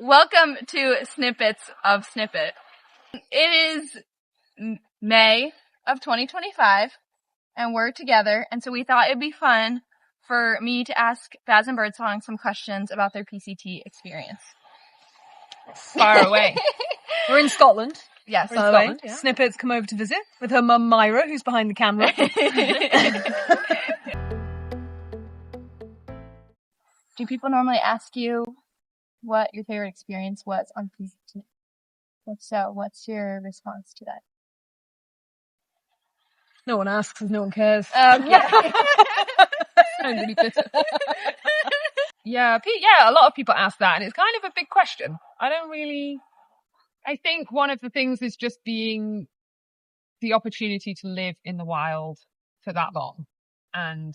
Welcome to Snippets of Snippet. It is May of 2025, and we're together, and so we thought it'd be fun for me to ask Baz and Birdsong some questions about their PCT experience. Far away. We're in Scotland. Yes, By the way. Yeah. Snippet's come over to visit with her mum Myra, who's behind the camera. Do people normally ask you what your favorite experience was on PCT? If so, what's your response to that? No one asks because no one cares. Okay. Sounds really bitter. Yeah, a lot of people ask that, and it's kind of a big question. I think one of the things is just being the opportunity to live in the wild for that long and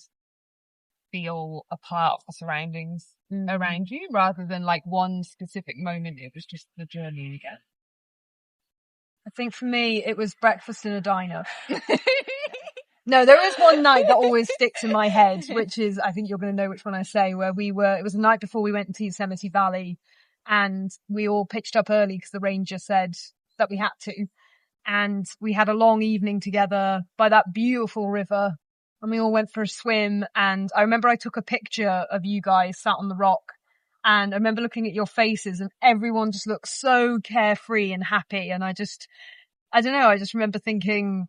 feel a part of the surroundings around you, rather than like one specific moment. It was just the journey again. I think for me, it was breakfast in a diner. No, there is one night that always sticks in my head, which is, I think you're going to know which one I say, where it was the night before we went to Yosemite Valley, and we all pitched up early because the ranger said that we had to. And we had a long evening together by that beautiful river, and we all went for a swim. And I remember I took a picture of you guys sat on the rock, and I remember looking at your faces, and everyone just looked so carefree and happy. And I just remember thinking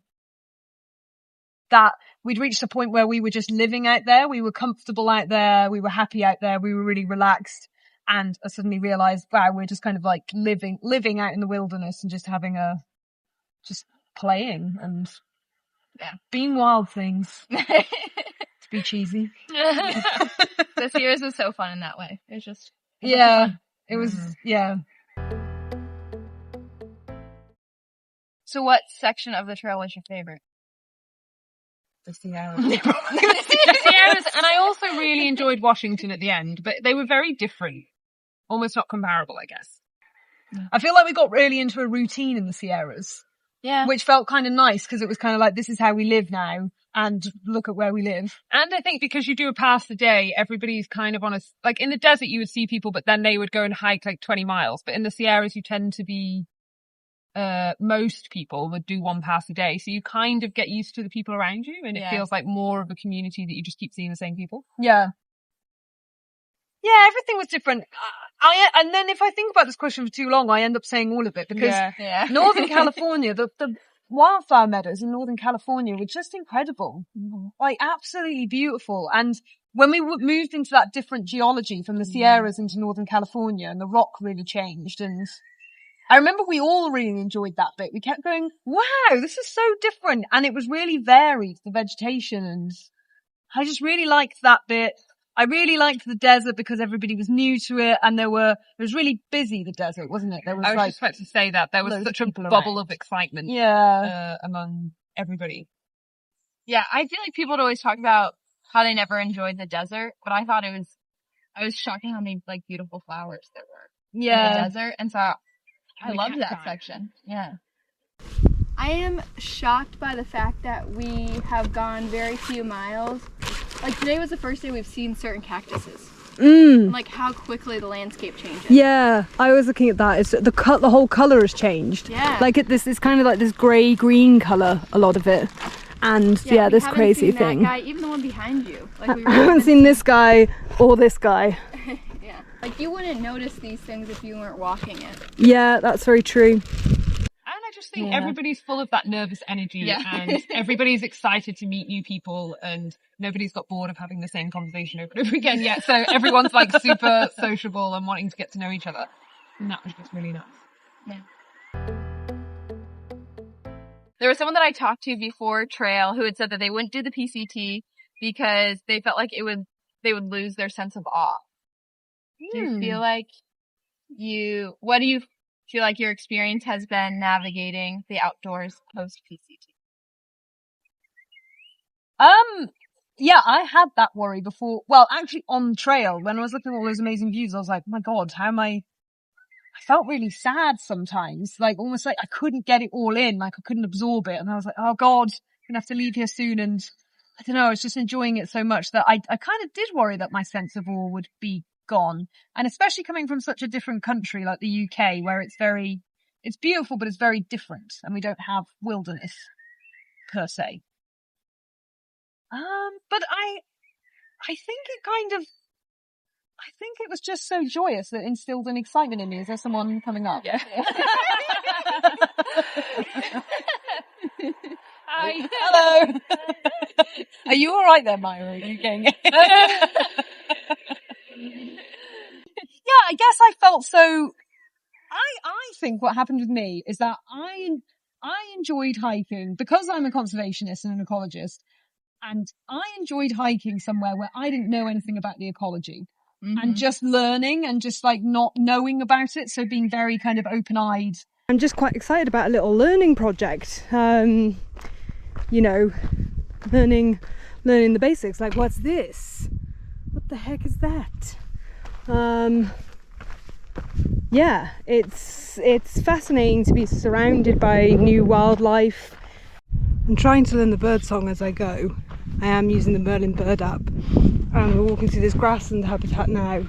that we'd reached a point where we were just living out there. We were comfortable out there. We were happy out there. We were really relaxed. And I suddenly realized, wow, we're just kind of like living out in the wilderness and just just playing and being wild things. To be cheesy. The Sierras was so fun in that way. It was just... It was. So what section of the trail was your favorite? The Sierras. The Sierras, and I also really enjoyed Washington at the end, but they were very different. Almost not comparable, I guess. I feel like we got really into a routine in the Sierras. Yeah. Which felt kind of nice because it was kind of like, this is how we live now, and look at where we live. And I think because you do a pass a day, everybody's kind of on like in the desert you would see people, but then they would go and hike like 20 miles. But in the Sierras you tend to be, most people would do one pass a day. So you kind of get used to the people around you, and it feels like more of a community that you just keep seeing the same people. Yeah. Yeah, everything was different. And then if I think about this question for too long, I end up saying all of it because Northern California, the wildflower meadows in Northern California were just incredible. Like absolutely beautiful. And when we moved into that different geology from the Sierras into Northern California, and the rock really changed, and I remember we all really enjoyed that bit. We kept going, wow, this is so different. And it was really varied, the vegetation. And I just really liked that bit. I really liked the desert because everybody was new to it. And it was really busy, the desert, wasn't it? I was just about to say that. There was such a bubble of excitement among everybody. Yeah, I feel like people would always talk about how they never enjoyed the desert, but I thought I was shocked how many like beautiful flowers there were in the desert. And so I loved that section. Yeah. I am shocked by the fact that we have gone very few miles. Like today was the first day we've seen certain cactuses. And like how quickly the landscape changes. Yeah, I was looking at that. It's the whole colour has changed. Yeah. Like it's kind of like this grey-green colour, a lot of it. And this crazy thing. That guy, even the one behind you. Like we I haven't seen this guy or this guy. Yeah. Like you wouldn't notice these things if you weren't walking it. Yeah, that's very true. And I just think everybody's full of that nervous energy and everybody's excited to meet new people, and nobody's got bored of having the same conversation over and over again yet. So everyone's like super sociable and wanting to get to know each other. And that was just really nice. Yeah. There was someone that I talked to before trail who had said that they wouldn't do the PCT because they felt like they would lose their sense of awe. Do you feel like what do you feel like your experience has been navigating the outdoors post PCT? Yeah, I had that worry before. Well, actually on trail, when I was looking at all those amazing views, I was like, oh my God, I felt really sad sometimes, like almost like I couldn't get it all in, like I couldn't absorb it. And I was like, oh God, I'm gonna have to leave here soon. And I don't know, I was just enjoying it so much that I kind of did worry that my sense of awe would be gone. And especially coming from such a different country like the UK, where it's beautiful, but it's very different, and we don't have wilderness per se. But I think it was just so joyous that it instilled an excitement in me. Is there someone coming up? Yeah. Hi. Hello. Are you all right there, Myra? Are you getting it? Yeah, I guess I felt so. I think what happened with me is that I enjoyed hiking because I'm a conservationist and an ecologist, and I enjoyed hiking somewhere where I didn't know anything about the ecology. And just learning and just like not knowing about it. So being very kind of open-eyed. I'm just quite excited about a little learning project. You know, learning the basics. Like, what's this? What the heck is that? Yeah, it's fascinating to be surrounded by new wildlife. I'm trying to learn the bird song as I go. I am using the Merlin bird app. And we're walking through this grassland habitat now,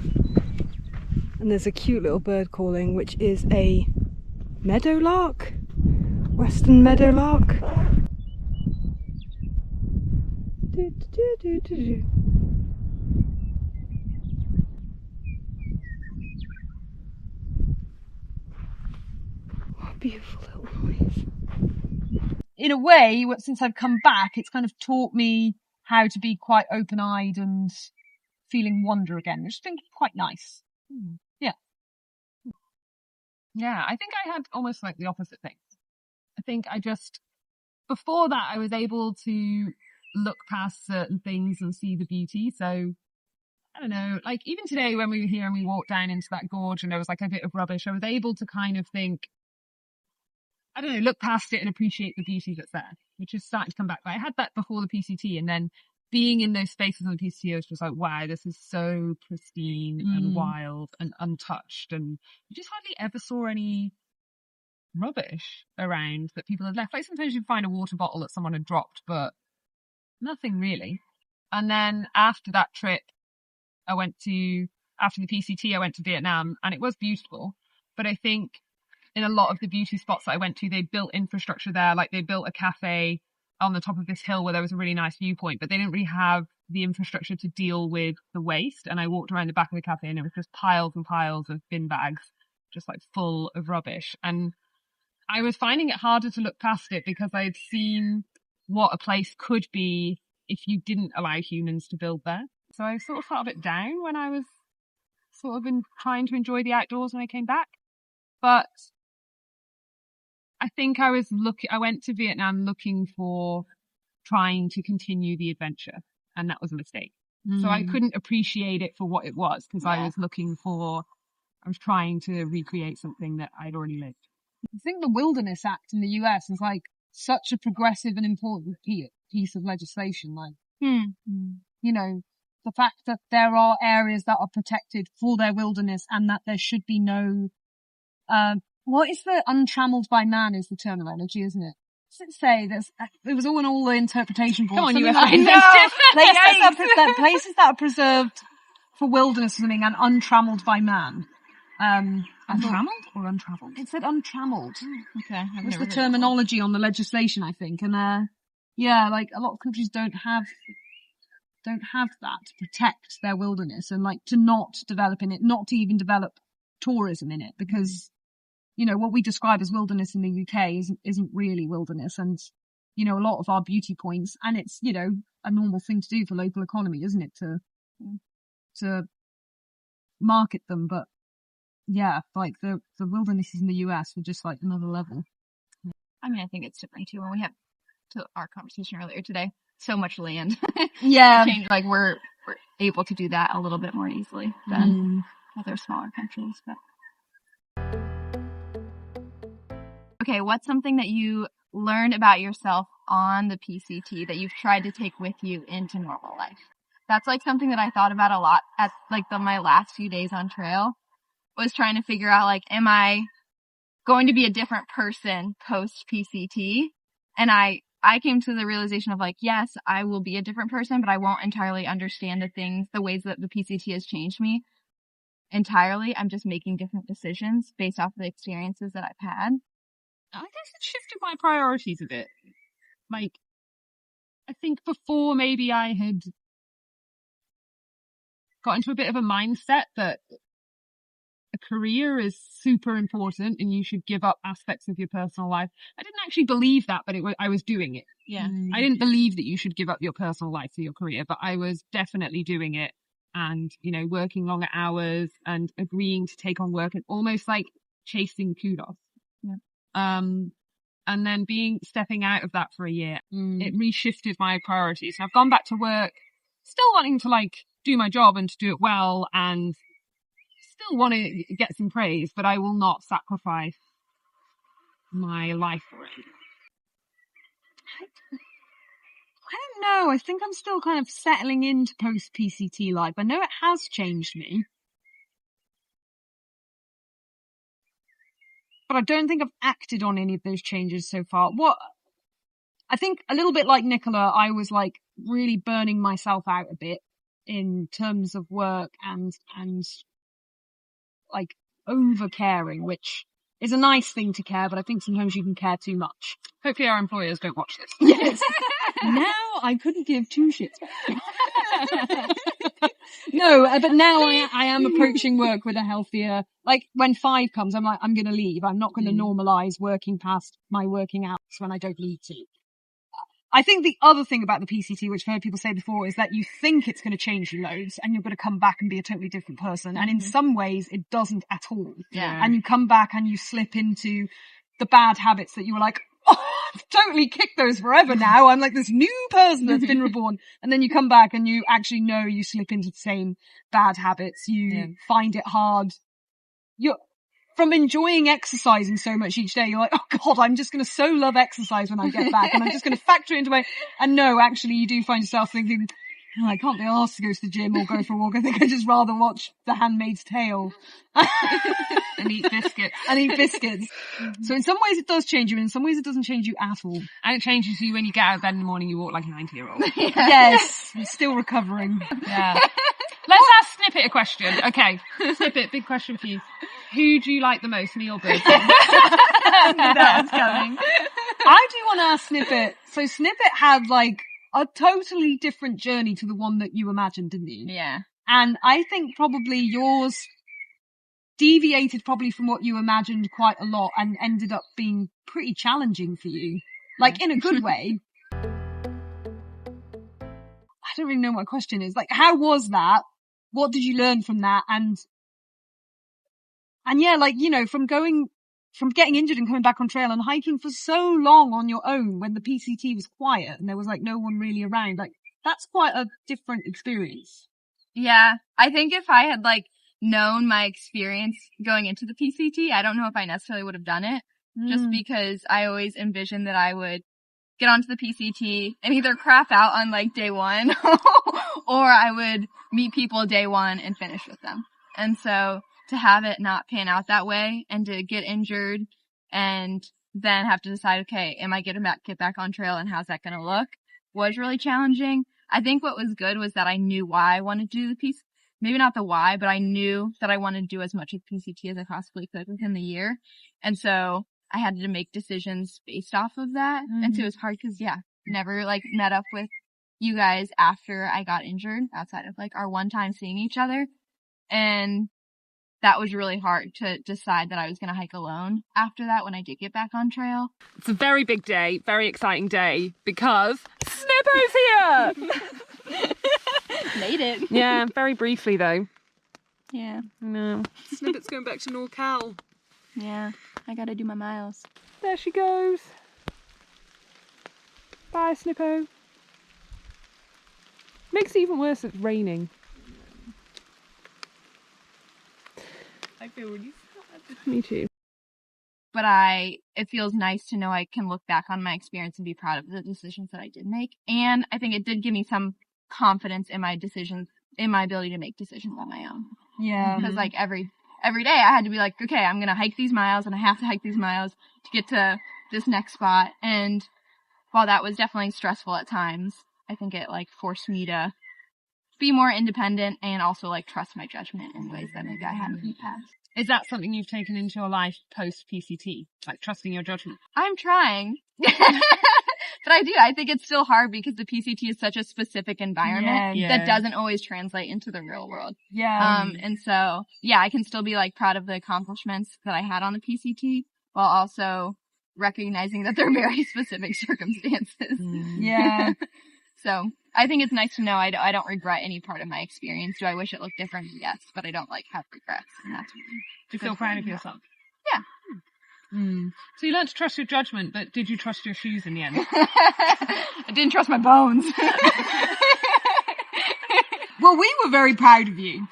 and there's a cute little bird calling, which is a meadowlark, western meadowlark. What a beautiful little noise. In a way, since I've come back, it's kind of taught me how to be quite open-eyed and feeling wonder again, which has been quite nice. Yeah. Yeah, I think I had almost like the opposite thing. I think before that, I was able to look past certain things and see the beauty. So, I don't know, like even today when we were here and we walked down into that gorge and there was like a bit of rubbish, I was able to kind of think, I don't know, look past it and appreciate the beauty that's there, which is starting to come back. But I had that before the PCT, and then being in those spaces on the PCT, I was just like, wow, this is so pristine and wild and untouched. And you just hardly ever saw any rubbish around that people had left. Like sometimes you'd find a water bottle that someone had dropped, but nothing really. And then after that trip, after the PCT, I went to Vietnam, and it was beautiful. But I think in a lot of the beauty spots that I went to, they built infrastructure there. Like they built a cafe on the top of this hill where there was a really nice viewpoint, but they didn't really have the infrastructure to deal with the waste. And I walked around the back of the cafe and it was just piles and piles of bin bags, just like full of rubbish. And I was finding it harder to look past it because I'd seen what a place could be if you didn't allow humans to build there. So I sort of felt a bit down when I was sort of trying to enjoy the outdoors when I came back. But I think I went to Vietnam looking for trying to continue the adventure, and that was a mistake. So I couldn't appreciate it for what it was because I was trying to recreate something that I'd already lived. I think the Wilderness Act in the US is like such a progressive and important piece of legislation. Like, you know, the fact that there are areas that are protected for their wilderness and that there should be no, what is the untrammeled by man is the terminology, isn't it? Does it say it was all the interpretation boards. Come on, you like, places that are preserved for wilderness or something and untrammeled by man. Untrammeled or untravelled? It said untrammeled. Okay. It was the terminology on the legislation, I think. And, yeah, like a lot of countries don't have that to protect their wilderness and like to not develop in it, not to even develop tourism in it because, you know, what we describe as wilderness in the UK isn't really wilderness. And, you know, a lot of our beauty points, and it's, you know, a normal thing to do for local economy, isn't it? To market them. But yeah, like the wildernesses in the US were just like another level. I mean, I think it's different too. When we had to our conversation earlier today, so much land. Yeah. Change, like we're able to do that a little bit more easily than other smaller countries. But okay, what's something that you learned about yourself on the PCT that you've tried to take with you into normal life? That's like something that I thought about a lot at like my last few days on trail, was trying to figure out like, am I going to be a different person post PCT? And I came to the realization of like, yes, I will be a different person, but I won't entirely understand the ways that the PCT has changed me. entirely. I'm just making different decisions based off of the experiences that I've had. I guess it shifted my priorities a bit. Like, I think before maybe I had got into a bit of a mindset that a career is super important and you should give up aspects of your personal life. I didn't actually believe that, but I was doing it. Yeah. I didn't believe that you should give up your personal life for your career, but I was definitely doing it and, working longer hours and agreeing to take on work and almost like chasing kudos. Yeah. And then stepping out of that for a year, it reshifted my priorities. I've gone back to work, still wanting to like do my job and to do it well and still want to get some praise, but I will not sacrifice my life for it. I don't know. I think I'm still kind of settling into post-PCT life. I know it has changed me, but I don't think I've acted on any of those changes so far. I think a little bit like Nicola, I was like really burning myself out a bit in terms of work and like over caring, which is a nice thing to care, but I think sometimes you can care too much. Hopefully our employers don't watch this. Yes. Now I couldn't give two shits. No, but now I am approaching work with a healthier, like when 5 comes, I'm like, I'm going to leave. I'm not going to normalize working past my working hours when I don't need to. I think the other thing about the PCT, which I've heard people say before, is that you think it's going to change you loads and you're going to come back and be a totally different person. And in some ways it doesn't at all. Yeah. And you come back and you slip into the bad habits that you were like, oh, I've totally kicked those forever now. I'm like this new person that's been reborn. And then you come back and you actually know you slip into the same bad habits. You find it hard. From enjoying exercising so much each day, you're like, oh God, I'm just going to so love exercise when I get back. And I'm just going to factor it into and no, actually you do find yourself thinking, oh, I can't be asked to go to the gym or go for a walk. I think I'd just rather watch The Handmaid's Tale. And eat biscuits. So in some ways it does change you, and in some ways it doesn't change you at all. And it changes you when you get out of bed in the morning, you walk like a 90-year-old. Yes. I'm still recovering. Yeah. Let's ask Snippet a question. Okay. Snippet, big question for you. Who do you like the most, me or Boo? That's coming. I do want to ask Snippet. So Snippet had like a totally different journey to the one that you imagined, didn't you? Yeah. And I think probably yours deviated probably from what you imagined quite a lot and ended up being pretty challenging for you. Like in a good way. I don't really know what my question is. Like, how was that? What did you learn from that? And yeah, like, from getting injured and coming back on trail and hiking for so long on your own when the PCT was quiet and there was like no one really around, like that's quite a different experience. Yeah. I think if I had like known my experience going into the PCT, I don't know if I necessarily would have done it just because I always envisioned that I would get onto the PCT and either crap out on like day 1 or I would meet people day 1 and finish with them. And so to have it not pan out that way and to get injured and then have to decide, okay, am I going to get back on trail and how's that going to look was really challenging. I think what was good was that I knew why I wanted to do the PCT. Maybe not the why, but I knew that I wanted to do as much of PCT as I possibly could within the year. And so I had to make decisions based off of that. And so it was hard because, never like met up with you guys after I got injured outside of like our one time seeing each other. And that was really hard to decide that I was going to hike alone after that when I did get back on trail. It's a very big day, very exciting day because Snippo's here! Made it. Yeah, very briefly though. Yeah. No. Snippet's going back to NorCal. Yeah. I gotta do my miles. There she goes. Bye, Snippo. Makes it even worse it's raining. I feel really sad. Me too. But it feels nice to know I can look back on my experience and be proud of the decisions that I did make. And I think it did give me some confidence in my decisions, in my ability to make decisions on my own. Yeah. Because like every day I had to be like, okay, I'm going to hike these miles and I have to hike these miles to get to this next spot. And while that was definitely stressful at times, I think it like forced me to be more independent and also like trust my judgment in ways that maybe I haven't in the past. Is that something you've taken into your life post-PCT? Like trusting your judgment? I'm trying. But I do. I think it's still hard because the PCT is such a specific environment that doesn't always translate into the real world. Yeah. And so, yeah, I can still be like proud of the accomplishments that I had on the PCT while also recognizing that they're very specific circumstances. Yeah. So I think it's nice to know I don't regret any part of my experience. Do I wish it looked different? Yes, but I don't like have regrets. And that's really Do you feel proud of yourself? Yeah. So you learned to trust your judgment, but did you trust your shoes in the end? I didn't trust my bones. Well, we were very proud of you.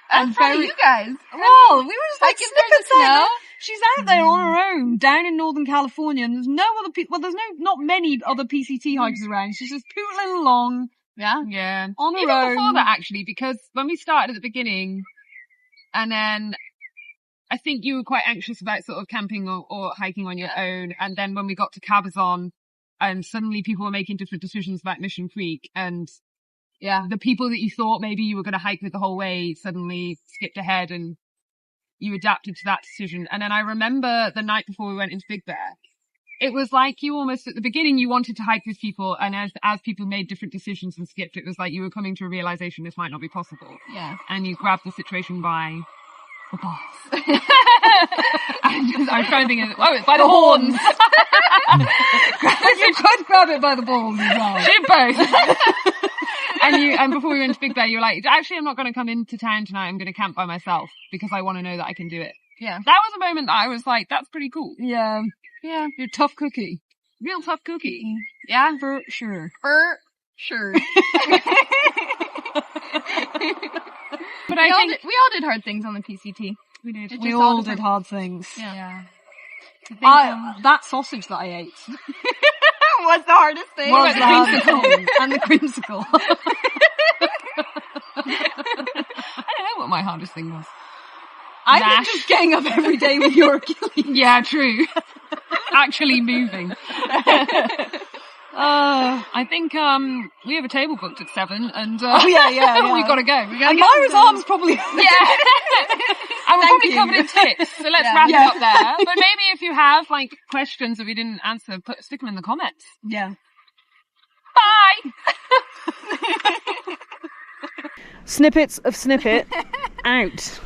I'm proud of you guys. Well, we were just like hiking through the Snippets out snow. there. She's out there on her own, down in Northern California, and there's no other not many other PCT hikers around. She's just pootling along. Yeah. Yeah. On her Even own. before that, actually, because when we started at the beginning, and then I think you were quite anxious about sort of camping or hiking on your own. And then when we got to Cabazon, and suddenly people were making different decisions about Mission Creek, and the people that you thought maybe you were going to hike with the whole way suddenly skipped ahead and you adapted to that decision. And then I remember the night before we went into Big Bear, it was like you almost at the beginning you wanted to hike with people, and as people made different decisions and skipped, it was like you were coming to a realization this might not be possible. Yeah. And you grabbed the situation by the balls. I'm trying to think of it's by the horns. You could grab it by the balls as well. Did both. And before we went to Big Bear, you were like, actually, I'm not going to come into town tonight. I'm going to camp by myself because I want to know that I can do it. Yeah. That was a moment that I was like, that's pretty cool. Yeah. Yeah. You're a tough cookie. Real tough cookie. Yeah. For sure. For sure. But we all did hard things on the PCT. We did. We all did hard things. Yeah. That sausage that I ate was the hardest thing. was the hardest thing. And the creamsicle. I don't know what my hardest thing was. I think just getting up every day with your Achilles. Yeah, true. Actually moving. I think we have a table booked at 7 and yeah. we've got to go. And Myra's arm's probably I'm probably covered in tips, so let's wrap it up there. But maybe if you have like questions that we didn't answer, stick them in the comments. Yeah. Bye. Snippets of Snippet out.